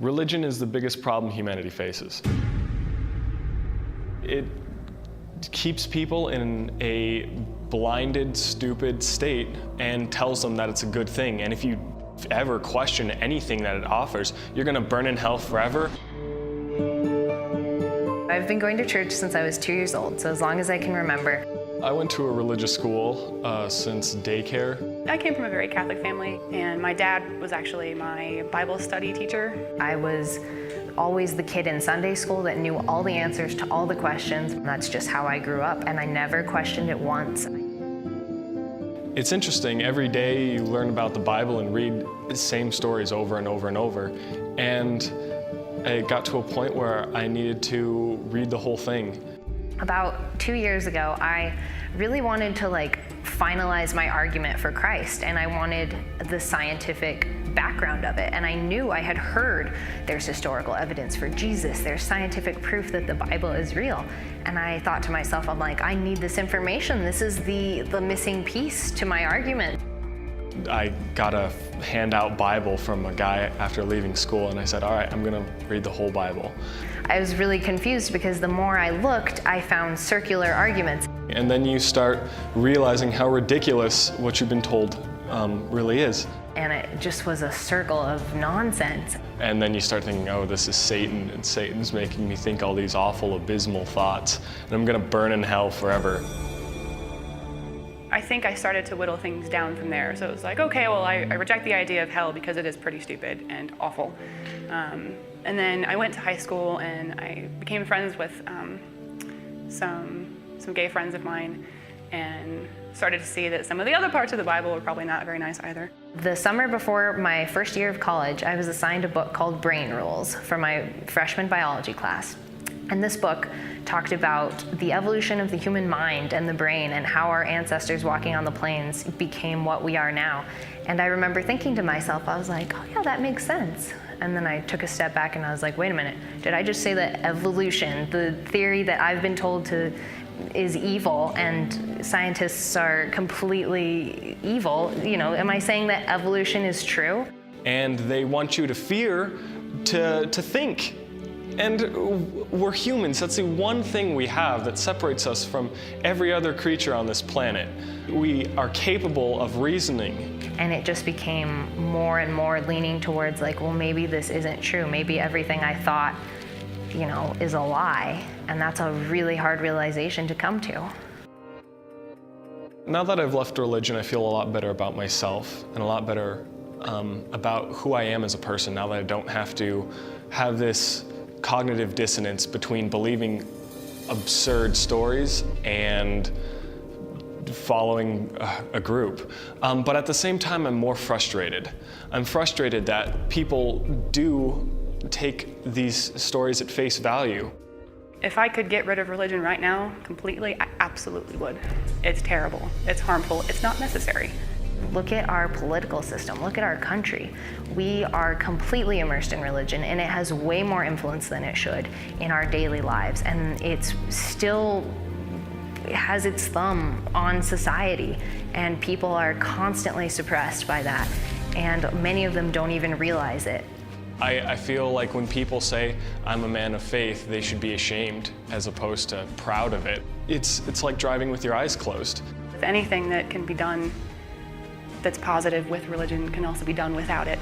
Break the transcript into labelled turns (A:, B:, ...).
A: Religion is the biggest problem humanity faces. It keeps people in a blinded, stupid state and tells them that it's a good thing. And if you ever question anything that it offers, you're gonna burn in hell forever.
B: I've been going to church since I was 2 years old, so as long as I can remember.
A: I went to a religious school since daycare.
C: I came from a very Catholic family, and my dad was actually my Bible study teacher.
B: I was always the kid in Sunday school that knew all the answers to all the questions. That's just how I grew up, and I never questioned it once.
A: It's interesting, every day you learn about the Bible and read the same stories over and over and over. And it got to a point where I needed to read the whole thing.
B: About 2 years ago, I really wanted to finalize my argument for Christ, and I wanted the scientific background of it. And I knew I had heard there's historical evidence for Jesus, there's scientific proof that the Bible is real. And I thought to myself, I'm like, I need this information. This is the missing piece to my argument.
A: I got a handout Bible from a guy after leaving school, and I said, all right, I'm gonna read the whole Bible.
B: I was really confused because the more I looked, I found circular arguments.
A: And then you start realizing how ridiculous what you've been told really is.
B: And it just was a circle of nonsense.
A: And then you start thinking, oh, this is Satan, and Satan's making me think all these awful, abysmal thoughts, and I'm gonna burn in hell forever.
C: I think I started to whittle things down from there. So it was like, okay, well, I reject the idea of hell because it is pretty stupid and awful. And then I went to high school and I became friends with some gay friends of mine and started to see that some of the other parts of the Bible were probably not very nice either.
B: The summer before my first year of college, I was assigned a book called Brain Rules for my freshman biology class. And this book talked about the evolution of the human mind and the brain and how our ancestors walking on the plains became what we are now. And I remember thinking to myself, I was like, oh yeah, that makes sense. And then I took a step back and I was like, wait a minute, did I just say that evolution, the theory that I've been told is evil and scientists are completely evil, am I saying that evolution is true?
A: And they want you to fear to think. And we're humans. That's the one thing we have that separates us from every other creature on this planet. We are capable of reasoning.
B: And it just became more and more leaning towards well, maybe this isn't true. Maybe everything I thought, is a lie. And that's a really hard realization to come to.
A: Now that I've left religion, I feel a lot better about myself and a lot better about who I am as a person, now that I don't have to have this cognitive dissonance between believing absurd stories and following a group. But at the same time, I'm more frustrated. I'm frustrated that people do take these stories at face value.
C: If I could get rid of religion right now completely, I absolutely would. It's terrible, it's harmful, it's not necessary.
B: Look at our political system, look at our country. We are completely immersed in religion, and it has way more influence than it should in our daily lives. And it has its thumb on society, and people are constantly suppressed by that. And many of them don't even realize it.
A: I feel like when people say, I'm a man of faith, they should be ashamed as opposed to proud of it. It's like driving with your eyes closed.
C: If anything that can be done that's positive with religion can also be done without it.